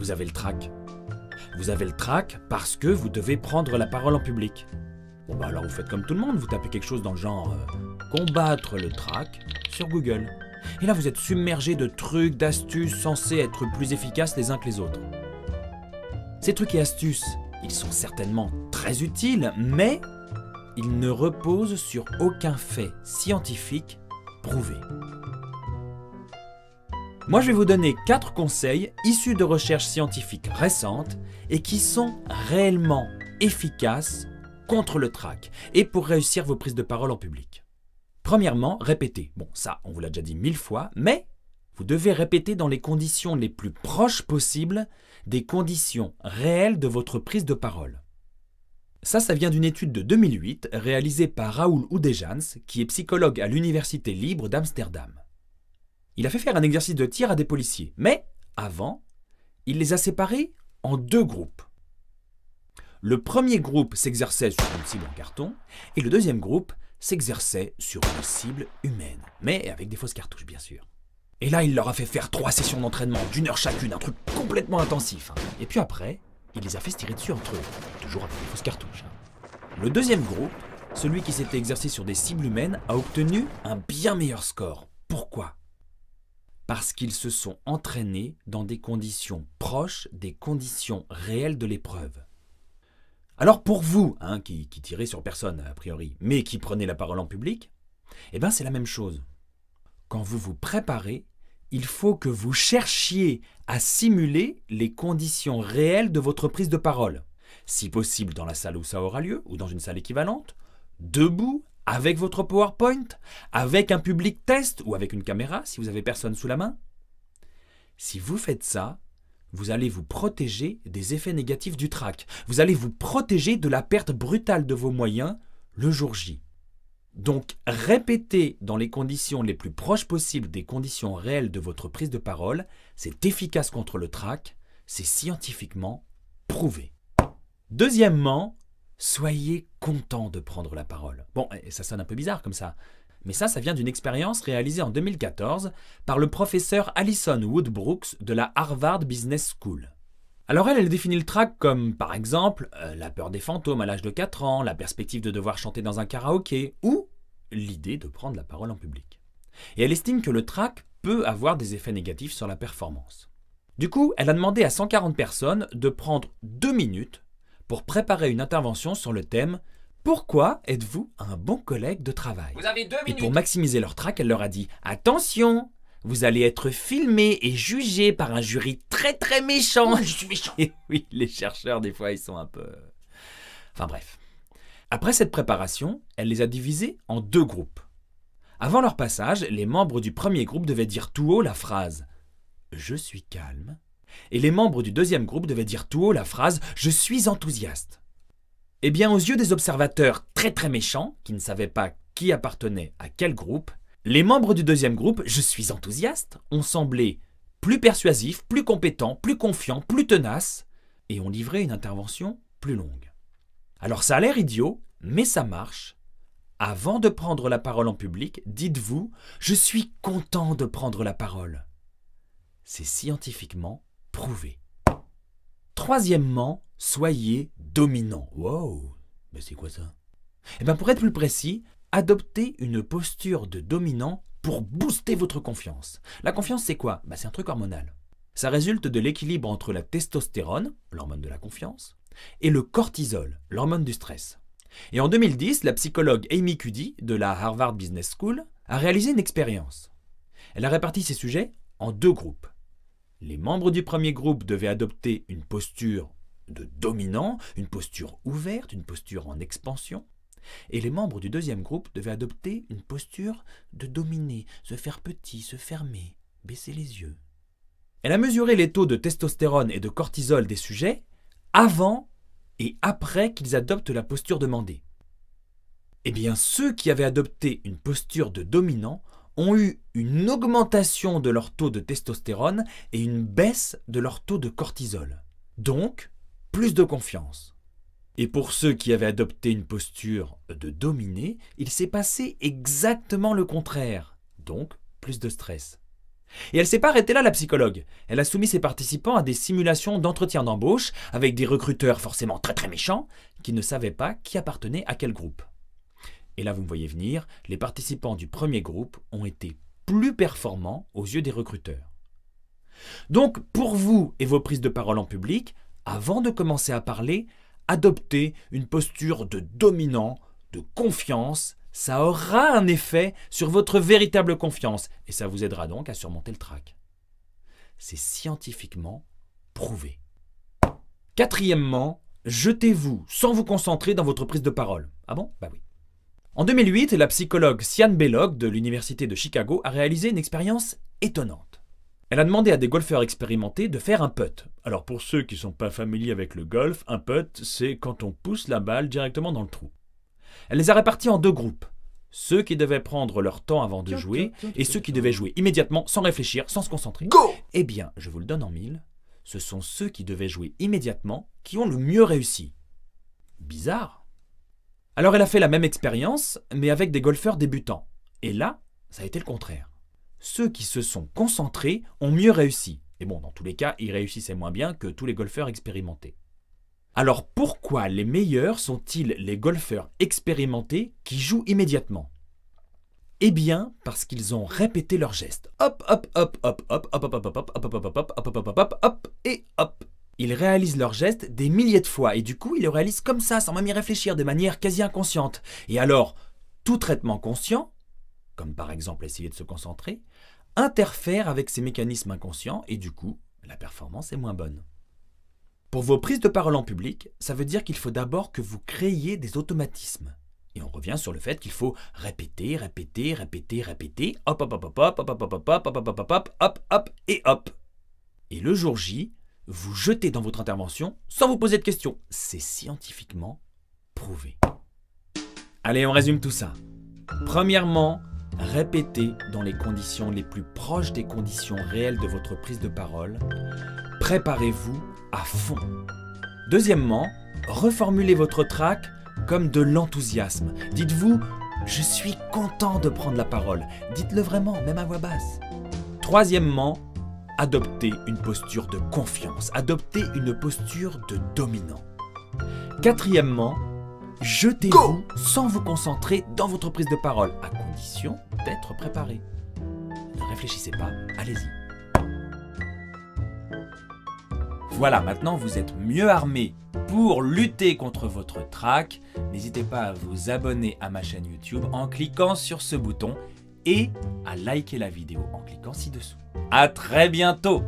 vous avez le trac. Vous avez le trac parce que vous devez prendre la parole en public. Bon bah alors vous faites comme tout le monde, vous tapez quelque chose dans le genre combattre le trac sur Google. Et là vous êtes submergé de trucs, d'astuces censés être plus efficaces les uns que les autres. Ces trucs et astuces, ils sont certainement très utiles, mais ils ne reposent sur aucun fait scientifique prouvé. Moi je vais vous donner 4 conseils issus de recherches scientifiques récentes et qui sont réellement efficaces contre le trac et pour réussir vos prises de parole en public. Premièrement, répétez. Bon, ça, on vous l'a déjà dit 1000 fois, mais vous devez répéter dans les conditions les plus proches possibles des conditions réelles de votre prise de parole. Ça vient d'une étude de 2008 réalisée par Raoul Oudéjans, qui est psychologue à l'Université libre d'Amsterdam. Il a fait faire un exercice de tir à des policiers, mais avant, il les a séparés en 2 groupes. Le premier groupe s'exerçait sur une cible en carton et le deuxième groupe s'exerçait sur une cible humaine, mais avec des fausses cartouches bien sûr. Et là, il leur a fait faire 3 sessions d'entraînement d'1 heure chacune, un truc complètement intensif. Et puis après, il les a fait se tirer dessus entre eux, toujours avec des fausses cartouches. Le deuxième groupe, celui qui s'était exercé sur des cibles humaines, a obtenu un bien meilleur score. Pourquoi ? Parce qu'ils se sont entraînés dans des conditions proches des conditions réelles de l'épreuve. Alors pour vous, qui tirez sur personne a priori, mais qui prenez la parole en public, c'est la même chose. Quand vous vous préparez, il faut que vous cherchiez à simuler les conditions réelles de votre prise de parole. Si possible dans la salle où ça aura lieu, ou dans une salle équivalente, debout, avec votre PowerPoint, avec un public test, ou avec une caméra si vous n'avez personne sous la main. Si vous faites ça, vous allez vous protéger des effets négatifs du trac. Vous allez vous protéger de la perte brutale de vos moyens le jour J. Donc, répétez dans les conditions les plus proches possibles des conditions réelles de votre prise de parole. C'est efficace contre le trac. C'est scientifiquement prouvé. Deuxièmement, soyez content de prendre la parole. Bon, ça sonne un peu bizarre comme ça. Mais ça vient d'une expérience réalisée en 2014 par le professeur Alison Wood-Brooks de la Harvard Business School. Alors elle définit le trac comme, par exemple, la peur des fantômes à l'âge de 4 ans, la perspective de devoir chanter dans un karaoké ou l'idée de prendre la parole en public. Et elle estime que le trac peut avoir des effets négatifs sur la performance. Du coup, elle a demandé à 140 personnes de prendre 2 minutes pour préparer une intervention sur le thème « Pourquoi êtes-vous un bon collègue de travail ?» Vous avez 2 minutes. Et pour maximiser leur trac, elle leur a dit « Attention, vous allez être filmé et jugé par un jury très très méchant. » Oh, je suis méchant. Et oui, les chercheurs, des fois, ils sont un peu... Enfin bref. Après cette préparation, elle les a divisés en 2 groupes. Avant leur passage, les membres du premier groupe devaient dire tout haut la phrase « Je suis calme » et les membres du deuxième groupe devaient dire tout haut la phrase « Je suis enthousiaste ». Eh bien, aux yeux des observateurs très très méchants, qui ne savaient pas qui appartenait à quel groupe, les membres du deuxième groupe « Je suis enthousiaste » ont semblé plus persuasifs, plus compétents, plus confiants, plus tenaces et ont livré une intervention plus longue. Alors ça a l'air idiot, mais ça marche. Avant de prendre la parole en public, dites-vous « Je suis content de prendre la parole ». C'est scientifiquement prouvé. Troisièmement, soyez dominant. Wow, mais c'est quoi ça? Pour être plus précis, adoptez une posture de dominant pour booster votre confiance. La confiance, c'est quoi? C'est un truc hormonal. Ça résulte de l'équilibre entre la testostérone, l'hormone de la confiance, et le cortisol, l'hormone du stress. Et en 2010, la psychologue Amy Cuddy de la Harvard Business School a réalisé une expérience. Elle a réparti ces sujets en 2 groupes. Les membres du premier groupe devaient adopter une posture de dominant, une posture ouverte, une posture en expansion. Et les membres du deuxième groupe devaient adopter une posture de dominer, se faire petit, se fermer, baisser les yeux. Elle a mesuré les taux de testostérone et de cortisol des sujets avant et après qu'ils adoptent la posture demandée. Eh bien, ceux qui avaient adopté une posture de dominant ont eu une augmentation de leur taux de testostérone et une baisse de leur taux de cortisol. Donc, plus de confiance. Et pour ceux qui avaient adopté une posture de dominer, il s'est passé exactement le contraire. Donc, plus de stress. Et elle s'est pas arrêtée là, la psychologue. Elle a soumis ses participants à des simulations d'entretien d'embauche avec des recruteurs forcément très très méchants qui ne savaient pas qui appartenait à quel groupe. Et là, vous me voyez venir, les participants du premier groupe ont été plus performants aux yeux des recruteurs. Donc, pour vous et vos prises de parole en public, avant de commencer à parler, adoptez une posture de dominant, de confiance. Ça aura un effet sur votre véritable confiance et ça vous aidera donc à surmonter le trac. C'est scientifiquement prouvé. Quatrièmement, jetez-vous sans vous concentrer dans votre prise de parole. Ah bon? Bah oui. En 2008, la psychologue Sian Belloc de l'Université de Chicago a réalisé une expérience étonnante. Elle a demandé à des golfeurs expérimentés de faire un putt. Alors pour ceux qui ne sont pas familiers avec le golf, un putt, c'est quand on pousse la balle directement dans le trou. Elle les a répartis en deux groupes. Ceux qui devaient prendre leur temps avant de jouer et ceux qui devaient jouer immédiatement sans réfléchir, sans se concentrer. Go! Eh bien, je vous le donne en mille, ce sont ceux qui devaient jouer immédiatement qui ont le mieux réussi. Bizarre. Alors elle a fait la même expérience, mais avec des golfeurs débutants. Et là, ça a été le contraire. Ceux qui se sont concentrés ont mieux réussi. Et bon, dans tous les cas, ils réussissaient moins bien que tous les golfeurs expérimentés. Alors pourquoi les meilleurs sont-ils les golfeurs expérimentés qui jouent immédiatement? Eh bien, parce qu'ils ont répété leurs gestes. Hop, hop, hop, hop, hop, hop, hop, hop, hop, hop, hop, hop, hop, hop, hop, hop, hop, hop, et hop. Ils réalisent leurs gestes des milliers de fois et du coup, ils le réalisent comme ça, sans même y réfléchir, de manière quasi inconsciente. Et alors, tout traitement conscient, comme par exemple essayer de se concentrer, interfère avec ces mécanismes inconscients et du coup, la performance est moins bonne. Pour vos prises de parole en public, ça veut dire qu'il faut d'abord que vous créiez des automatismes. Et on revient sur le fait qu'il faut répéter, répéter, répéter, répéter, hop, hop, hop, hop, hop, hop, hop, hop, hop, hop, hop, hop, hop, hop, hop, et hop. Et le jour J, vous jetez dans votre intervention sans vous poser de questions. C'est scientifiquement prouvé. Allez, on résume tout ça. Premièrement, répétez dans les conditions les plus proches des conditions réelles de votre prise de parole. Préparez-vous à fond. Deuxièmement, reformulez votre track comme de l'enthousiasme. Dites-vous « Je suis content de prendre la parole ». Dites-le vraiment, même à voix basse. Troisièmement, adoptez une posture de confiance. Adoptez une posture de dominant. Quatrièmement, jetez-vous sans vous concentrer dans votre prise de parole, à condition d'être préparé. Ne réfléchissez pas, allez-y. Voilà, maintenant vous êtes mieux armé pour lutter contre votre trac. N'hésitez pas à vous abonner à ma chaîne YouTube en cliquant sur ce bouton et à liker la vidéo en cliquant ci-dessous. À très bientôt!